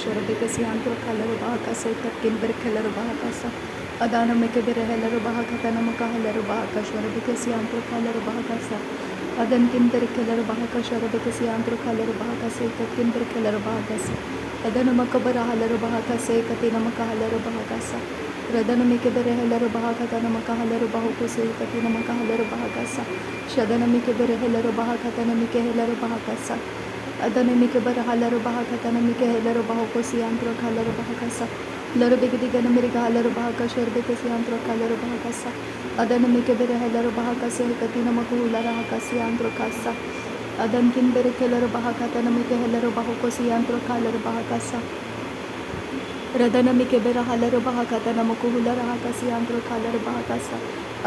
shorabekasi antro kalaro bahaka se katkin berkelaro bahaka sa adana meke berehelaro bahaka tanamaka halaro bahaka shorabekasi antro kalaro bahaka sa adan kin berkelaro bahaka shorabekasi antro kalaro bahaka se katkin berkelaro bahaka sa adana makabara halaro bahaka se katina maka halaro bahaka sa radana meke berehelaro bahaka tanamaka halaro bahako se katina maka halaro bahaka sa shadana meke berehelaro bahaka tanamike helaro bahaka sa adana mike bara halaro bahaka tana mike helaro bahako siantro khalaro bahakasa laro begidi gana mere halaro bahaka shorbe ke siantro khalaro bahakasa adana mike bara helaro bahakasa katina makula rahaka siantro kasa adan kin bere helaro bahaka tana mike helaro bahako siantro khalaro bahakasa radana mike bara halaro bahaka tana makula rahaka siantro khalaro bahakasa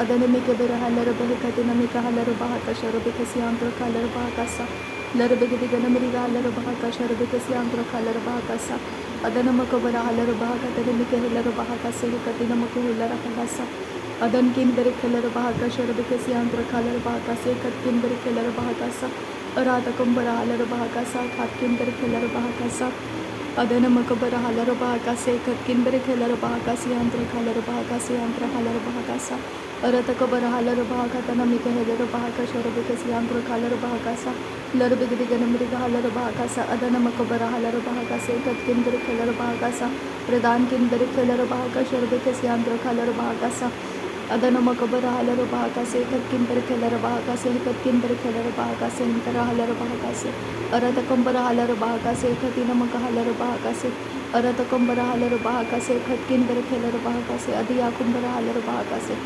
adana mike bara halaro bahaka tana mike halaro bahaka shorbe ke siantro khalaro bahakasa laro begidi gana meri halaro bahaka shorbe ke siantro khalaro bahakasa adana makabara halaro bahaka tana mike helaro bahakasa katina makula rahaka adan kin bere helaro bahaka shorbe ke siantro khalaro bahakasa katin bere helaro bahakasa arata kumbara halaro bahakasa katkin bere helaro bahakasa adana makabara halaro bahakasa katkin bere helaro bahakasa siantro khalaro bahakasa siantro khalaro bahakasa arata kabara halaro bahaka tana mike helaro bahaka shorbe ke siantro khalaro bahakasa laro begidi gana meri halaro bahakasa adana makabara halaro bahakasa katkin bere helaro bahakasa प्रदान किन बरे खेलरो bahaka shorbe ke siantro khalaro bahakasa adana makabara halaro bahakasa katkin bere खेलरो bahakasa katkin bere खेलरो bahakasa intara halaro bahakasa arata kumbara halaro bahakasa katina maka halaro bahakasa arata kumbara halaro bahakasa katkin bere खेलरो bahakasa adiya kumbara halaro bahakasa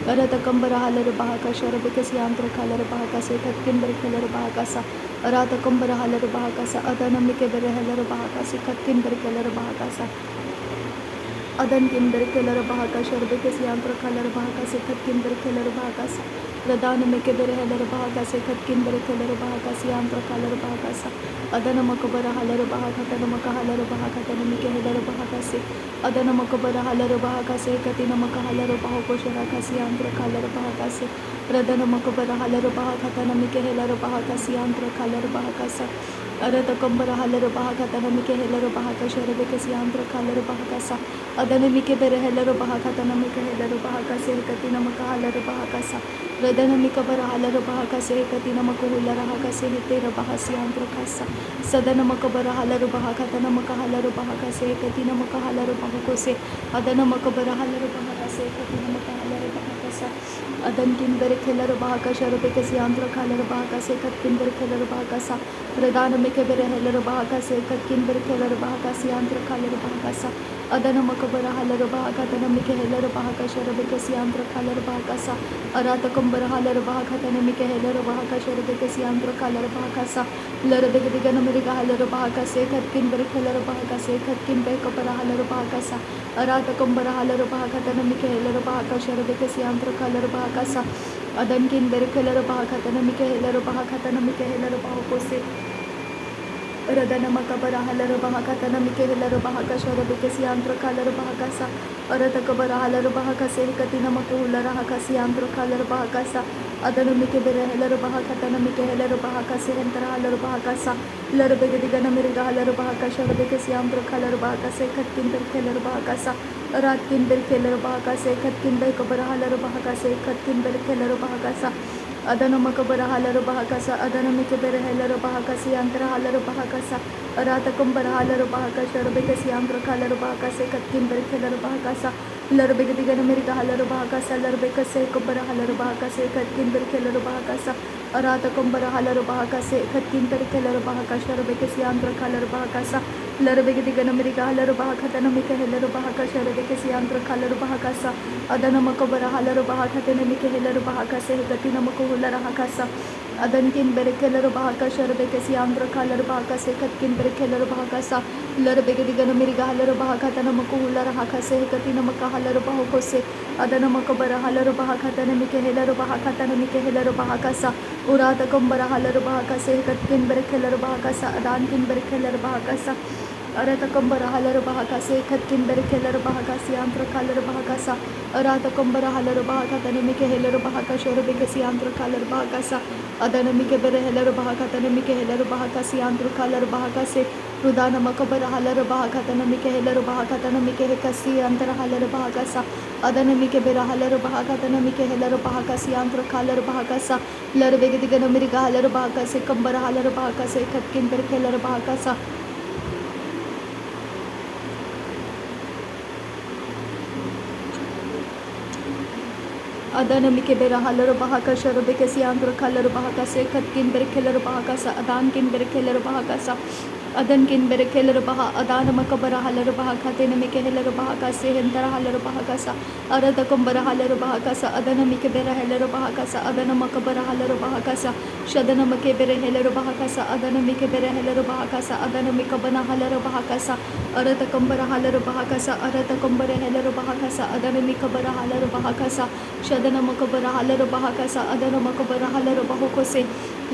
arata kumbara halaro bahaka shorbe ke siantro khalaro bahakasa katkin bere खेलरो bahakasa arata kumbara halaro bahakasa adana mike bere halaro bahakasa katkin bere खेलरो bahakasa adan kin bere खेलरो bahaka shorbe ke siantro khalaro bahakasa katkin bere खेलरो bahakasa radana mike bere halaro bahakasa katkin bere खेलरो bahakasa siantro khalaro bahakasa adana makabara halaro bahaka tana maka halaro bahaka tana mike helaro bahakasa adana makabara halaro bahakasa katina maka halaro bahako shoraka siantro khalaro bahakasa radana makabara halaro bahaka tana mike helaro bahaka siantro khalaro bahakasa arata kumbara halaro bahaka tana mike helaro bahaka shorbe ke siantro khalaro bahakasa adana mike bere helaro bahaka tana mike helaro bahakasa katina maka halaro bahakasa radana mike bara halaro bahakasa katina maka hularo bahakasa tera bahasiantro kasa sadana makabara halaro bahaka tana maka halaro bahakasa katina maka halaro bahako se adana makabara halaro bahakasa katina maka halaro bahakasa adan kin bere खेलरो bahaka shorbe ke siantro khalaro bahakasa katkin bere खेलरो bahakasa radana mike bere helaro bahakasa katkin bere खेलरो bahaka siantro khalaro bahakasa adana makabara halaro bahaka tana mike helaro bahaka shorbe ke siantro khalaro bahakasa arata kumbara halaro bahaka tana mike helaro bahaka shorbe ke siantro khalaro bahakasa laro begidi gana meri halaro bahakasa katkin bere खेलरो bahakasa katkin bere kabara halaro bahakasa arata kumbara halaro bahaka tana mike helaro bahaka shorbe ke siantro khalaro bahakasa adan kin bere खेलरो bahaka tana mike helaro bahaka tana mike helaro bahako se radana makabara halaro bahaka tana mike helaro bahaka shorbe ke siantro khalaro bahakasa arata kabara halaro bahaka se katina makula rahaka siantro khalaro bahakasa adana mike bere helaro bahaka tana mike helaro bahaka se entara halaro bahakasa laro begedi gana mere halaro bahaka shorbe ke siantro khalaro bahaka se katkin bere helaro bahakasa ratkin bere helaro bahaka se katkin bere kabara halaro bahaka se katkin bere helaro bahakasa adana makabara halaro bahakasa adana mike bere helaro bahakasa antara halaro bahakasa arata kumbara halaro bahaka shorbe ke siantro khalaro bahakasa katkin bere helaro bahakasa laro begedi gana mere halaro bahakasa laro bekase kumbara halaro bahakasa katkin bere helaro bahakasa arata kumbara halaro bahakasa katkin bere helaro bahaka shorbe ke siantro khalaro bahakasa laro begedi gana mere halaro bahaka tana mike helaro bahaka shorbe ke siantro khalaro bahakasa adana makabara halaro bahaka tana mike helaro bahakasa katina makula rahakasa adan kin bere खेलरो bahaka shorbe ke siantro khalaro bahakasa katkin bere खेलरो bahakasa laro begedi gana mere halaro bahaka tana makula rahakasa katina maka halaro bahako se adana makabara halaro bahaka tana mike helaro bahaka tana mike helaro bahakasa urata kumbara halaro bahakasa katkin bere खेलरो bahakasa adan kin bere खेलरो bahakasa arata kumbara halaro bahakasa katkin bere खेलरो bahakasa siantro khalaro bahakasa arata kumbara halaro bahaka tana mike helaro bahaka shorbe ke siantro khalaro bahakasa adana mike bere helaro bahaka tana mike helaro bahaka siantro khalaro bahakasa Rudana makabara halara bahakatana mike helaro bahakatana mike hekasi antara halara bahakasa adana mike bera halara bahakatana mike helaro bahakasi antara halara bahakasa lar vegediga miriga halara bahakase kambara halara bahakase katkin ber helara bahakasa adana mike bera halara bahakasa robekasi antara halara bahakase katkin ber helara bahakasa adan kin ber helara bahakasa अदन किन बेरे खेलर बहा अदान मकबर huller बहा खाते न मिके हेलर बहा का से हंतर huller बहा का सा अरद कंबर हलर बहा का सा अदन मिके बेरे हेलर बहा का सा अदन मकबर हलर बहा का सा शदन मके बेरे हेलर बहा का सा अदन मिके बेरे हेलर बहा का सा अदन मिक बना हलर बहा का सा अरद कंबर हलर बहा का सा अरद कंबर हेलर बहा का सा अदन मिक बर हलर बहा का सा शदन मकबर हलर बहा का सा अदन मकबर हलर बहो को से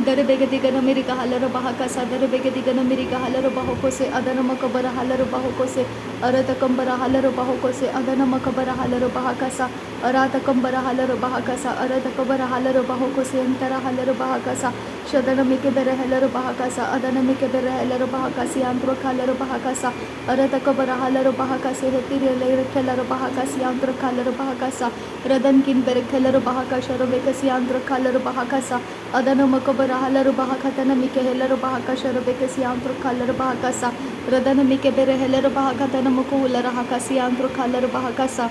दर बेगदिगन मेरी का हलर बहा का सा दर बेगदिगन मेरी का हलर बहो से अदन मकबर हलर बहो से अरत कंबर हलर बहो से अदन मकबर हलर बहा का सा अरात कंबर हलर बहा का सा अरत कबर हलर बहो से अंतर हलर बहा का सा शदन मिके बेर हेलर बहा का सा अदन मिके बेर हेलर बहा का सी आंतर हलर बहा का सा अरत कबर हलर बहा का से हेतिर लेर खेलर बहा का सी आंतर हलर बहा का सा रदन किन बेर खेलर बहा का शरबे का सी आंतर हलर बहा का सा अदन मकबर हलर बहा खतन मिके हेलर बहा का शरबे का सी आंतर हलर बहा का सा रदन मिके बेर हेलर बहा खतन मको हुलर हा का सी आंतर हलर बहा का सा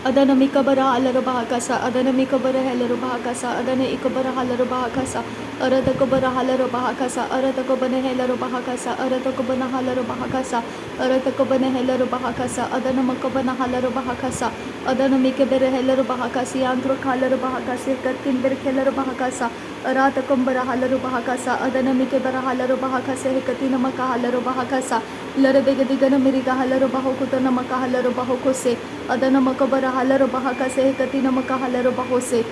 अदन मिकबर हलर बहा का सा अदन मिकबर हेलर बहा का सा अदन इकबर हलर बहा का सा अरत कबर हलर बहा का सा अरत को बने हेलर बहा का सा अरत को बना हलर बहा का सा अरत को बने हेलर बहा का सा अदन मकबना हलर बहा का सा अदन मिके बेर हेलर बहा का सी आंतर हलर बहा का से कतिन बेर खेलर बहा का सा अरात कंबर हलर बहा का सा अदन मिके बर हलर बहा का से कतिन मका हलर बहा का सा लर बेगदिगन मिरिगा हलर बहो को तो नमका हलर बहो को से अदन मकबर हलर बहा का से कतिन मका हलर बहो से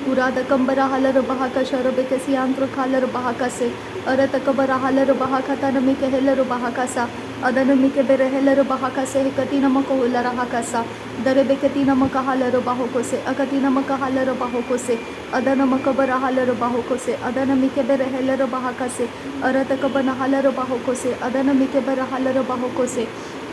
उराद कंबर हलर बहा का शरबे के सी आंतर हलर बहा का से अरत कबर हलर बहा का तन मिके हेलर बहा का सा अदन मिके बेर हेलर बहा का से कतिन मको हुलर हा का सा दरबे कतिन मका हलर बहो को से अकतिन मका हलर बहो को से अदन मकबर हलर बहो को से अदन मिके बेर हेलर बहा का से अरत कबन हलर बहो को से अदन मिके बेर हलर बहो को से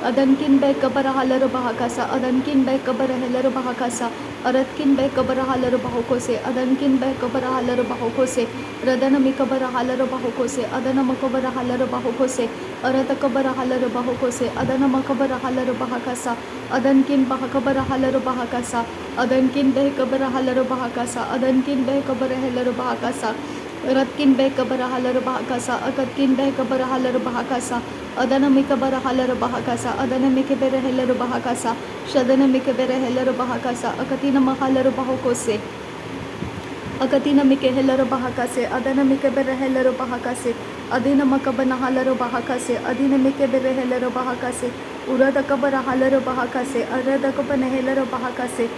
अदन किन बै कबर हलर बहा का सा अदन किन बै कबर हेलर बहा का सा अरत किन बै कबर हलर बहो को से अदन किन बै कबर हलर बहो को से रदन मि कबर हलर बहो को से अदन मकबर हलर बहो को से अरत कबर हलर बहो को से अदन मकबर हलर बहा का सा अदन किन बहा कबर हलर बहा का सा अदन किन बै कबर हलर बहा का सा अदन किन बै कबर हेलर बहा का सा रत किन बै कबर हलर बहा का सा अकत किन बै कबर हलर बहा का सा अदन मिक बर हलर बहा का सा अदन मिक बेर हेलर बहा का सा शदन मिक बेर हेलर बहा का सा अकतिन महलर बहो को से अकतिन मिके हेलर बहा का से अदन मिके बेर हेलर बहा का से अदिन मकबन हलर बहा का से अदिन मिके बेर हेलर बहा का से उरद कबर हलर बहा का से अरद कबन हेलर बहा का से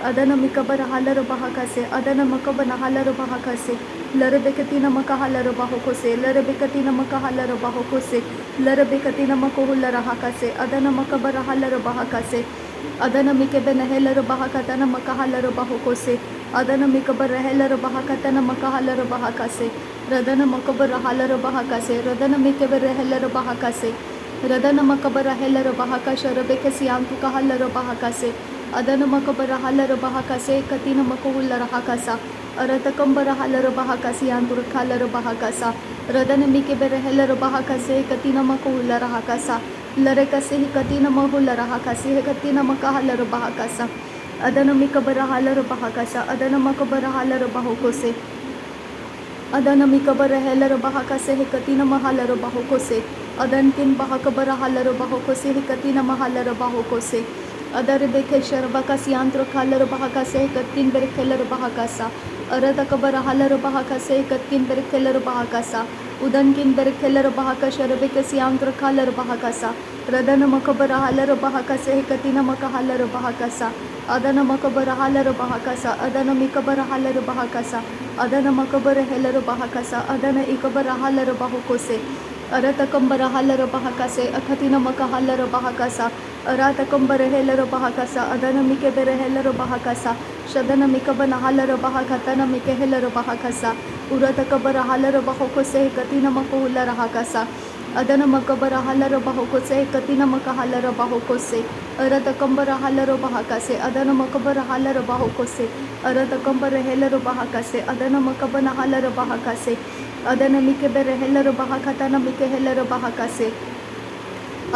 अदन मिकबर हलर बहा का से अदन मकबन हलर बहा का से लर बेकतिन मका हलर बहो को से लर बेकतिन मका हलर बहो को से लर बेकतिन मको हुलर हा का से अदन मकबर हलर बहा का से अदन मिके बेन हेलर बहा का तन मका हलर बहो को से अदन मिकबर हेलर बहा का तन मका हलर बहा का से रदन मकबर हलर बहा का से रदन मिके बेर हेलर बहा का से रदन मकबर हेलर बहा का शरबे के सियांतु का हलर बहा का से अदन मकबर हलर बहा का से कतिन मको हुलर हा का सा अरत कंबर हलर बहा का सियांतुर खालर बहा का सा रदन मिके बेर हेलर बहा का से कतिन मको हुलर हा का सा लरे का से ही कतिन म हुलर हा का से कतिन मका हलर बहा का सा अदन मिकबर हलर बहा का सा अदन मकबर हलर बहो को से अदन मिकबर हेलर बहा का से कतिन महलर बहो को से अदन किन बहा कबर हलर बहो को से कतिन महलर बहो को से अदर बेखे शरबा का सियांत्र खालर बहा का से कतिन बेर खेलर बहा का सा अरत कबर हलर बहा का से कतिन बेर खेलर बहा का सा उदन किन बेर खेलर बहा का शरबे के सियांत्र खालर बहा का सा रदन मकबर हलर बहा का से कतिन मका हलर बहा का सा अदन मकबर हलर बहा का सा अदन मिकबर हलर बहा का सा अदन मकबर हेलर बहा का सा अदन इकबर हलर बहो को से अरत कंबर हलर बहा का से अखतिन मका हलर बहा का सा अरात कंबर हेलर बहा का सा अदन मिके बेर हेलर बहा का सा शदन मिकबन हलर बहा का तन मिके हेलर बहा का सा उरत कबर हलर बहो को से कतिन मको हुलर हा का सा adana makabara halaro bahokose katina makahalaro bahokose arata kambara halaro bahakase adana makabara halaro bahokose arata kambara helaro bahakase adana makabana halaro bahakase adana mikebere helaro bahakatana mike helaro bahakase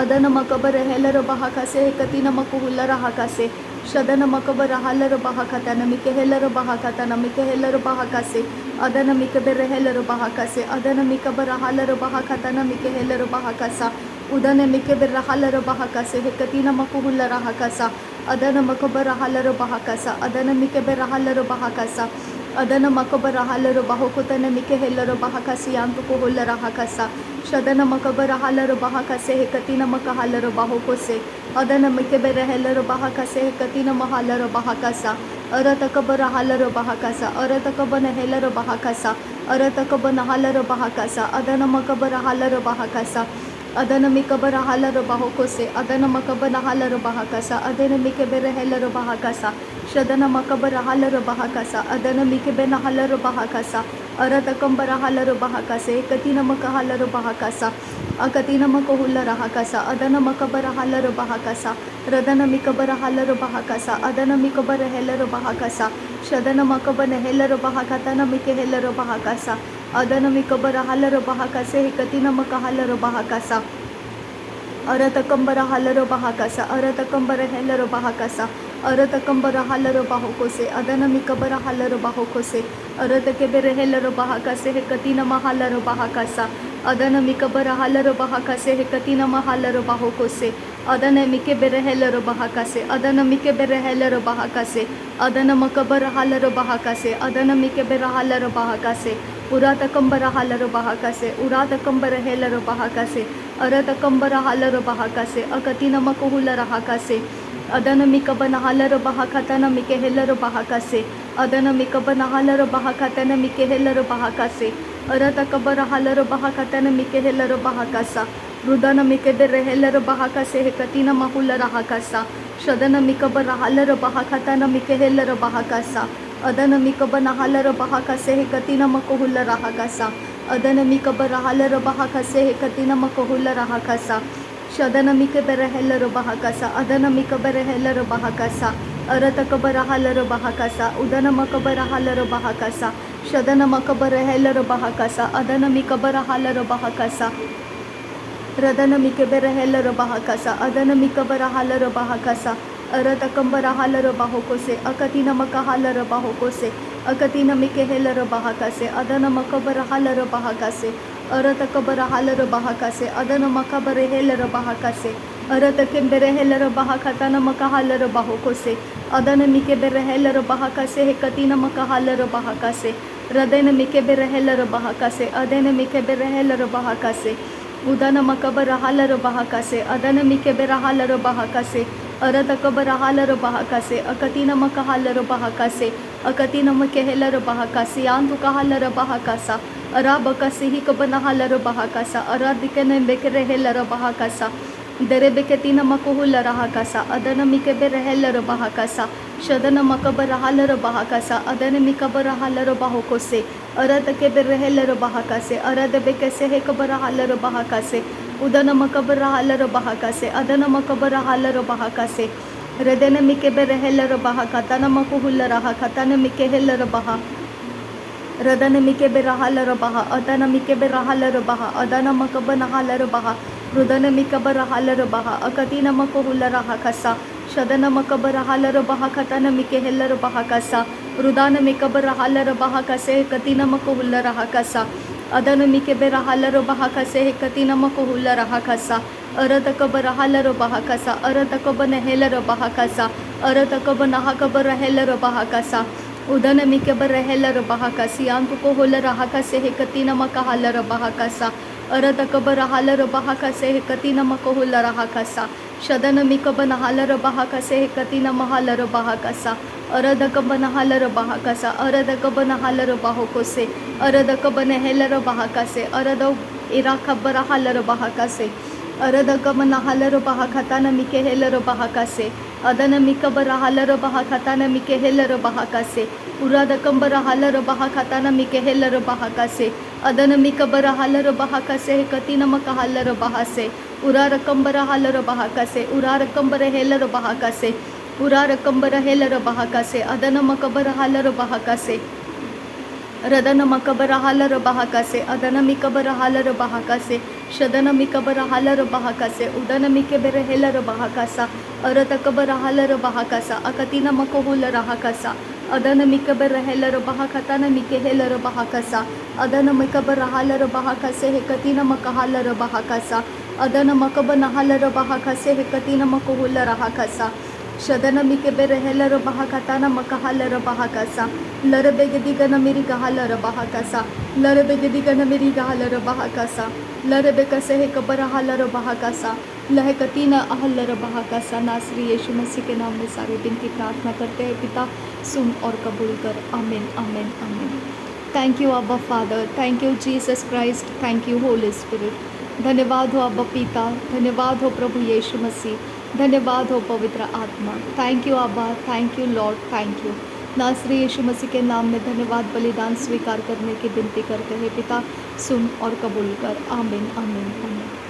adana makabara helaro bahakase katina makuhulara hakase shadana makabara halaro bahakatana mike helaro bahakatana mike helaro bahakase adana mikebere helaro bahakase adana mikabara halaro bahakatana mike helaro bahakasa udana mikebere halaro bahakase katina makuhulara hakasa adana makabara halaro bahakasa adana mikebere halaro bahakasa adana makabara halaro bahokutana mike helaro bahakasi yantu kuhulara hakasa shadana makabara halaro bahakase katina makahalaro bahokose adana mikebere helaro bahakase katina mahalaro bahakasa arata kabara halaro bahakasa arata kabana helaro bahakasa arata kabana halaro bahakasa adana makabara halaro bahakasa adana mikabara halaro bahokose adana makabana halaro bahakasa adana mikebere helaro bahakasa shadana makabara halaro bahakasa adana mikebena halaro bahakasa arata kambara halaro bahakase katina makahalaro bahakasa akatina makohulara hakasa adana makabara halaro bahakasa radana mikabara halaro bahakasa adana mikabara helaro bahakasa shadana makabana helaro bahakatana mike helaro bahakasa adana mikabara halaro bahakase katina makahalaro bahakasa arata kambara halaro bahakasa arata kambara helaro bahakasa arata kambara halaro bahokose adana mikabara halaro bahokose arata kebere helaro bahakase katina mahalaro bahakasa adana mikabara halaro bahakase katina mahalaro bahokose adana mikebere helaro bahakase adana mikebere helaro bahakase adana makabara halaro bahakase adana mikebere halaro bahakase urata kambara halaro bahakase urata kambara helaro bahakase arata kambara halaro bahakase akatina makuhulara hakase adana mikabana halaro bahakatana mike helaro bahakase adana mikabana halaro bahakatana mike helaro bahakase arata kabara halaro bahakatana mike helaro bahakasa rudana mikebere helaro bahakase katina mahulara hakasa shadana mikabara halaro bahakatana mike helaro bahakasa adana mikabana halaro bahakase katina makuhulara hakasa adana mikabara halaro bahakase katina makuhulara hakasa shadana mikebere helaro bahakasa adana mikebere helaro bahakasa arata kabara halaro bahakasa udana makabara halaro bahakasa shadana makabara helaro bahakasa adana mikabara halaro bahakasa radana mikebere helaro bahakasa adana mikabara halaro bahakasa arata kambara halaro bahokose akatina makahalaro bahokose akatina mike helaro bahakase adana makabara halaro bahakase arata kabara halaro bahakase adana makabare helaro bahakase arata kembere helaro bahakatana makahalaro bahokose adana mikebere helaro bahakase katina makahalaro bahakase radana mikebere helaro bahakase adana mikebere helaro bahakase udana makabara halaro bahakase adana mikebere halaro bahakase arata kabara halaro bahakase akatina makahalaro bahakase akatina makehelaro bahakase yantu kahalaro bahakasa arabakase hikabana halaro bahakasa aradikene bekere helaro bahakasa dere beketina makuhulara hakasa adana mikebere helaro bahakasa shadana makabara halaro bahakasa adana mikabara halaro bahokose arata kebere helaro bahakase arada bekase hekabara halaro bahakase udana makabara halaro bahakase adana makabara halaro bahakase radana mikebere helaro bahakatana makuhulara hakatana mikehelaro baha radana mikebere halaro baha adana mikebere halaro baha adana makabana halaro baha rudana mikabara halaro baha akatina makuhulara hakasa shadana makabara halaro bahakatana mikehelaro bahakasa rudana mikabara halaro bahakase katina makuhulara hakasa adana mikebere halaro bahakase katina makuhulara hakasa arata kabara halaro bahakasa arata kabana helaro bahakasa arata kabana hakabara helaro bahakasa udana mikebere helaro bahakasi yantu kuhulara hakase katina makahalaro bahakasa arata kabara halaro bahakase katina makuhulara hakasa shadana mikabana halaro bahakase katina mahalaro bahakasa arada kabana halaro bahakasa arada kabana halaro bahokose arada kabana helaro bahakase arada irakabara halaro bahakase arada kabana halaro bahakatana mike helaro bahakase अदनमिकबर हालर बहा खताना मिके हेलर बहा कासे उरादकंबर hauler बहा खताना मिके हेलर बहा कासे अदनमिकबर हालर बहा कासे कतिनमक हालर बहा से उरारकंबर हालर बहा कासे उरारकंबर हेलर बहा कासे उरारकंबर हेलर बहा कासे अदनमकबर हालर बहा कासे रदनमकबर हालर बहा कासे अदनमिकबर हालर बहा कासे शदनमिकबर हालर बहा कासे उदनमिकेबर हेलर बहा कासा अरतकबर हालर बहा कासा अकतिनमकोहुल रहा कासा अदनमिकबर हेलर बहा खतानमिके हेलर बहा कासा अदनमिकबर हालर बहा कासे हे कतिनमक हालर बहा कासा अदनमकबर हालर बहा कासे हे कतिनमकोहुल रहा कासा शदनमिके बेरहेलर बहा खताना मकहालर बहा कासा लर बेगदिगन मेरी गहालर बहा कासा लर बेगदिगन मेरी गहालर बहा कासा लर बेकसे हे कबर हालर बहा कासा लह कतीना अहलर बहा कासा। नासरी यीशु मसीह के नाम में सारी विनती प्रार्थना करते हैं पिता, सुन और कबूल कर। आमीन आमीन आमीन। थैंक यू अब्बा father, thank you Jesus Christ, thank you Holy spirit. धन्यवाद हो अब्बा पिता, धन्यवाद हो प्रभु यीशु मसीह, धन्यवाद हो पवित्र आत्मा। थैंक यू अब्बा, thank you Lord, thank you. नासरी यीशु मसीह के नाम में धन्यवाद बलिदान स्वीकार करने की विनती करते हैं पिता, सुन और कबूल कर। आमीन आमीन आमीन।